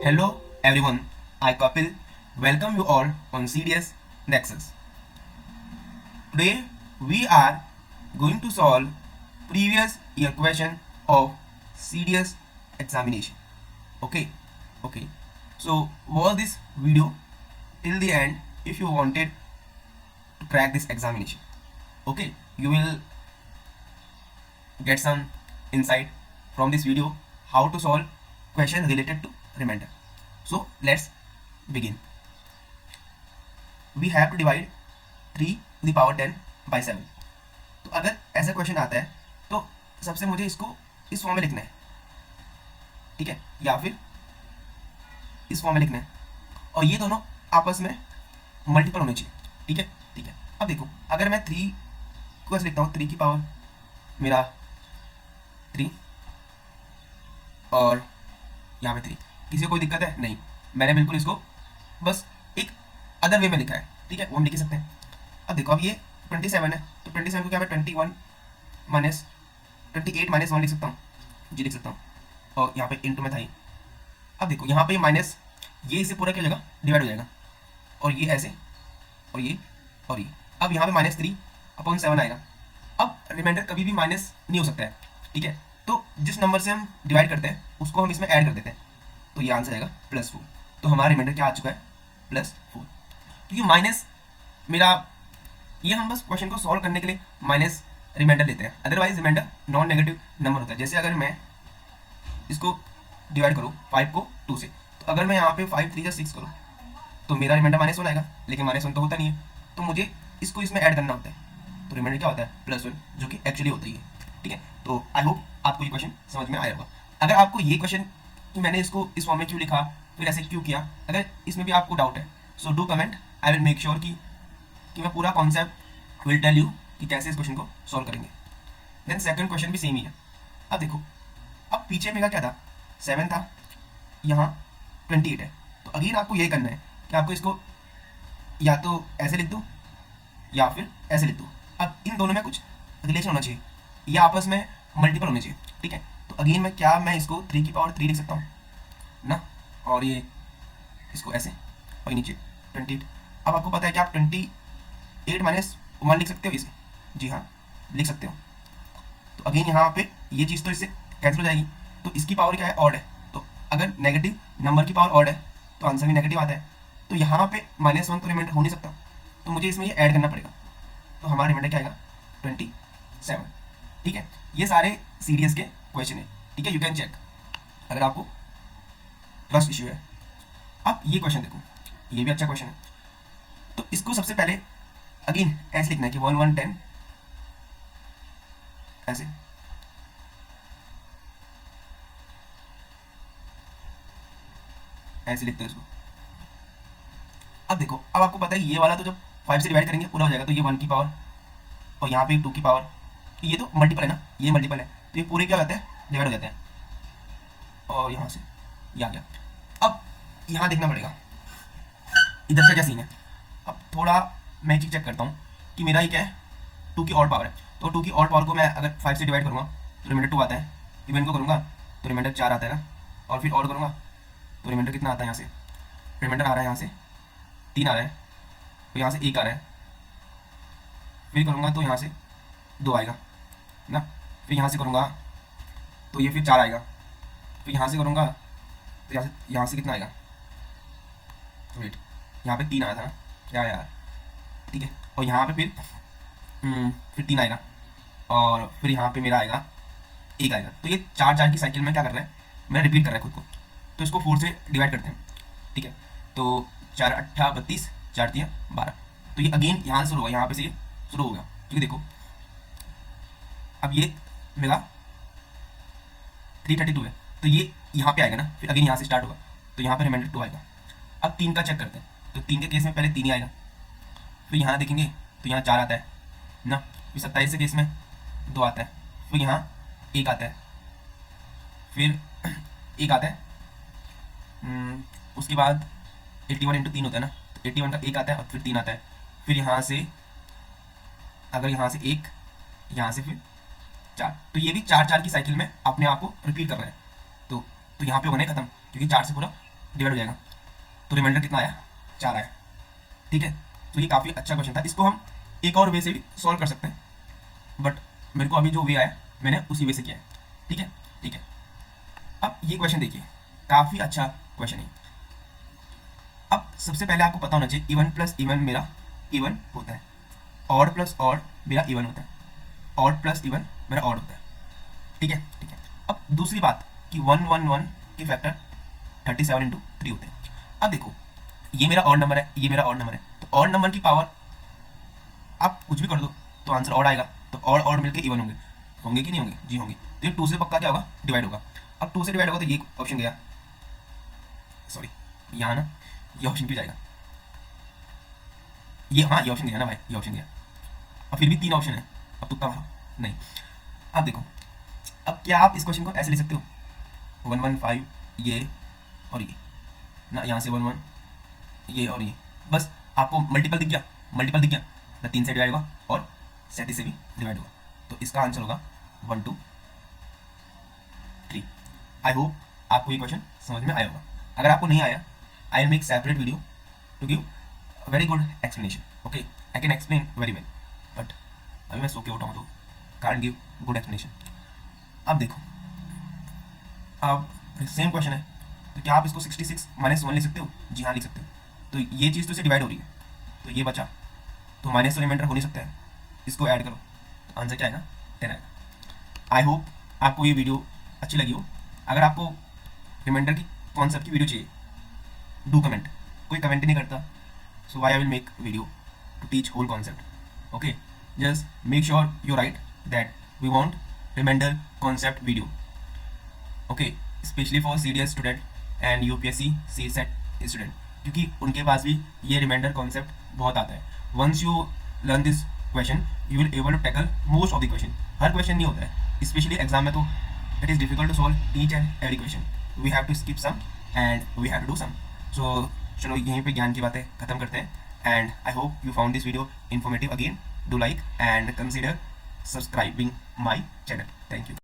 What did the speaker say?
Hello everyone, I Kapil welcome you all on CDS Nexus. Today we are going to solve previous year question of CDS examination. Okay, okay. So watch this video till the end if you wanted to crack this examination. Okay, you will get some insight from this video how to solve question related to remainder. So let's begin. We have to divide 3 to the power 10 by 7. तो अगर ऐसा question आता है तो सबसे मुझे इसको इस फॉर्म में लिखना है, ठीक है, या फिर इस फॉर्म में लिखना है, और ये दोनों आपस में मल्टीपल होने चाहिए, ठीक है, ठीक है। अब देखो अगर मैं 3 को ऐसे लिखता हूँ, 3 की पावर मेरा 3 और यहाँ पे 3, किसी को कोई दिक्कत है? नहीं, मैंने बिल्कुल इसको बस एक अदर वे में लिखा है, ठीक है, वो हम लिख सकते हैं। अब देखो अब ये 27 है तो 27 को क्या मैं 21 माइनस 28 माइनस 1 लिख सकता हूँ, जी लिख सकता हूँ, और यहाँ पे इंटू में था ही। अब देखो यहाँ पे माइनस, ये इससे पूरा क्या हो जाएगा, डिवाइड हो जाएगा, और ये ऐसे और ये और ये। अब यहाँ पे -3/7 आएगा। अब रिमाइंडर कभी भी माइनस नहीं हो सकता है, ठीक है, तो जिस नंबर से हम डिवाइड करते हैं उसको हम इसमें ऐड कर देते हैं, तो ये आंसर आएगा +4। तो हमारा रिमाइंडर क्या आ चुका है, +4। क्योंकि माइनस मेरा, ये हम बस क्वेश्चन को सॉल्व करने के लिए माइनस रिमाइंडर लेते हैं, otherwise remainder non negative number होता है। जैसे अगर मैं इसको डिवाइड करूँ 5 को 2 से, तो अगर मैं यहाँ पे 5 3 6 करूँ तो मेरा रिमाइंडर -1 आएगा, लेकिन -1 तो होता नहीं है, तो मुझे इसको इसमें ऐड करना होता है, तो रिमाइंडर क्या होता है +1, जो कि एक्चुअली होता ही है, ठीक है। तो आई होप आपको ये क्वेश्चन समझ में आया होगा। अगर आपको ये क्वेश्चन कि मैंने इसको इस फॉर्म में क्यों लिखा, फिर ऐसे क्यों किया, अगर इसमें भी आपको डाउट है so do comment, I will make sure कि मैं पूरा कॉन्सेप्ट विल टेल यू कि कैसे इस क्वेश्चन को सॉल्व करेंगे। देन सेकंड क्वेश्चन भी सेम ही है। अब देखो अब पीछे मेरा क्या था, 7 था, यहाँ 28 है, तो अगेन आपको ये करना है कि आपको इसको या तो ऐसे लिख दूँ या फिर ऐसे लिख दूँ। अब इन दोनों में कुछ रिलेशन होना चाहिए, या आपस में मल्टीपल होने चाहिए, ठीक है। तो अगेन मैं इसको 3 की पावर 3 लिख सकता हूँ ना, और ये इसको ऐसे, और नीचे 28। अब आपको पता है कि आप 28 माइनस 1 लिख सकते हो इसे, जी हाँ लिख सकते हो। तो अगेन यहाँ पे ये चीज़ तो इससे कैंसिल हो जाएगी, तो इसकी पावर क्या है, ऑड है, तो अगर नेगेटिव नंबर की पावर ऑड है तो आंसर भी नेगेटिव आता है। तो यहाँ पे -1 तो रिमाइंडर हो नहीं सकता, तो मुझे इसमें ये ऐड करना पड़ेगा, तो हमारा रिमाइंडर क्या आएगा 27, ठीक है। ये सारे सीडीएस के क्वेश्चन है, ठीक है, यू कैन चेक अगर आपको ट्रस्ट इश्यू है। अब ये क्वेश्चन देखो, ये भी अच्छा क्वेश्चन है, तो इसको सबसे पहले अगेन ऐसे लिखना है कि 1 1 10 ऐसे, ऐसे लिखते हैं इसको। अब देखो अब आपको पता है ये वाला तो जब 5 से डिवाइड करेंगे पूरा हो जाएगा, तो ये 1 की पावर और यहाँ पे 2 की पावर, ये तो मल्टीपल है ना, ये मल्टीपल है, तो ये पूरे क्या होते हैं, डिवाइड हो जाते हैं, और यहाँ से ये आ गया। अब यहाँ देखना पड़ेगा इधर का क्या सीन है। अब थोड़ा मैं एक चीज़ चेक करता हूँ कि मेरा ये क्या है, 2 की ऑड पावर है, तो 2 की ऑड पावर को मैं अगर 5 से डिवाइड करूँगा तो रिमाइंडर 2 आता है, इवन को करूँगा तो रिमाइंडर 4 आता है ना, और फिर ऑड करूँगा तो रिमाइंडर कितना आता है, यहाँ से रिमाइंडर आ रहा है, यहाँ से 3 आ रहा है, तो यहाँ से 1 आ रहा है, फिर करूँगा तो यहाँ से 2 आएगा ना, फिर यहाँ से करूँगा तो ये फिर 4 आएगा, फिर यहाँ से करूँगा तो यहाँ से कितना आएगा, वेट, यहाँ पे 3 आया था ना, क्या यार, ठीक है, और यहाँ पे फिर 3 आएगा, और फिर यहाँ पे मेरा आएगा 1 आएगा। तो ये 4 की साइकिल में क्या कर रहा है, मैं रिपीट कर रहा है खुद को, तो इसको 4 से डिवाइड करते हैं, ठीक है। तो 4 8 32, 4 3 12, तो ये अगेन यहाँ से शुरू होगा, यहाँ पे से ये शुरू होगा, क्योंकि देखो अब ये मेरा 332 है, तो ये यहाँ पे आएगा ना, फिर अगेन यहाँ से स्टार्ट होगा, तो यहाँ पे रिमाइंडर 2 आएगा। अब 3 का चेक करते हैं, तो 3 के केस में पहले 3 ही आएगा, फिर यहाँ देखेंगे तो यहाँ 4 आता है ना, फिर 27 के केस में 2 आता है, फिर यहाँ 1 आता है, फिर 1 आता है, उसके बाद 81 इंटू 3 होता है ना, तो 81 का 1 आता है और फिर 3 आता है, फिर यहाँ से अगर यहाँ से 1, यहाँ से फिर 4, तो ये भी 4 की साइकिल में अपने आप को रिपीट कर रहा है, तो यहाँ पे होना है खत्म, क्योंकि 4 से पूरा डिवाइड हो जाएगा, तो रिमाइंडर कितना आया, 4 आया। ठीक है, तो ये काफ़ी अच्छा क्वेश्चन था। इसको हम एक और वे से भी सॉल्व कर सकते हैं, बट मेरे को अभी जो वे आया मैंने उसी वे से किया है। ठीक है, ठीक है। अब ये क्वेश्चन देखिए, काफ़ी अच्छा क्वेश्चन है। अब सबसे पहले आपको पता होना चाहिए इवन प्लस इवन मेरा इवन होता है, ऑड प्लस ऑड मेरा इवन होता है, ऑड प्लस इवन मेरा ऑड होता है। ठीक है, ठीक है। अब दूसरी बात कि 111 के फैक्टर 37 इंटू 3 होते हैं। अब देखो, ये मेरा ऑड नंबर है, ये मेरा ऑड नंबर है, तो ऑड नंबर की पावर आप कुछ भी कर दो तो आंसर ऑड आएगा, तो ऑड ऑड मिलकर इवन होंगे, होंगे कि नहीं होंगे, जी होंगे। तो ये 2 से पक्का क्या होगा, डिवाइड होगा। अब 2 से डिवाइड होगा तो ये ऑप्शन गया, सॉरी यहाँ ना, ये ऑप्शन क्यों जाएगा, ये हाँ ये ऑप्शन गया ना भाई, ये ऑप्शन गया। अब फिर भी 3 ऑप्शन है, अब तुक्का मारो नहीं। अब देखो, अब क्या आप इस क्वेश्चन को ऐसे ले सकते हो, 115 ये और ये ना, यहाँ से 11 ये और ये, बस आपको मल्टीपल दिख गया, मल्टीपल दिख गया ना, 3 से डिवाइड होगा और 37 से भी डिवाइड होगा, तो इसका आंसर होगा 1 2 3। आई होप आपको ये क्वेश्चन समझ में आया होगा। अगर आपको नहीं आया, I will make separate video to give very good explanation. Okay, I can explain very well, but अभी मैं सो के उठा हूँ तो कांट गिव गुड एक्सप्लेनेशन। अब देखो, अब सेम क्वेश्चन है, तो क्या आप इसको 66 माइनस 1 लिख सकते हो, जी हाँ लिख सकते हो। तो ये चीज़ तो इससे डिवाइड हो रही है, तो ये बचा, तो माइनस तो रिमाइंडर हो नहीं सकता है, इसको ऐड करो तो आंसर क्या आएगा, 10 आएगा। आई होप आपको ये वीडियो अच्छी लगी हो। अगर आपको रिमाइंडर की कॉन्सेप्ट की वीडियो चाहिए, डू कमेंट, कोई कमेंट नहीं करता, so why I will make video to teach whole concept. Okay, just make sure you write that we want remainder concept video. Okay, especially for CDS student and UPSC CSET student, क्योंकि उनके पास भी ये reminder concept बहुत आता है। Once you learn this question you will able to tackle most of the question. हर question नहीं होता है, स्पेशली एग्जाम में तो it is difficult to solve each and every question, we have to skip some and we have to do some. So चलो यहीं पे ज्ञान की बातें खत्म करते हैं, and I hope you found this video informative. Again do like and consider subscribing my channel. Thank you.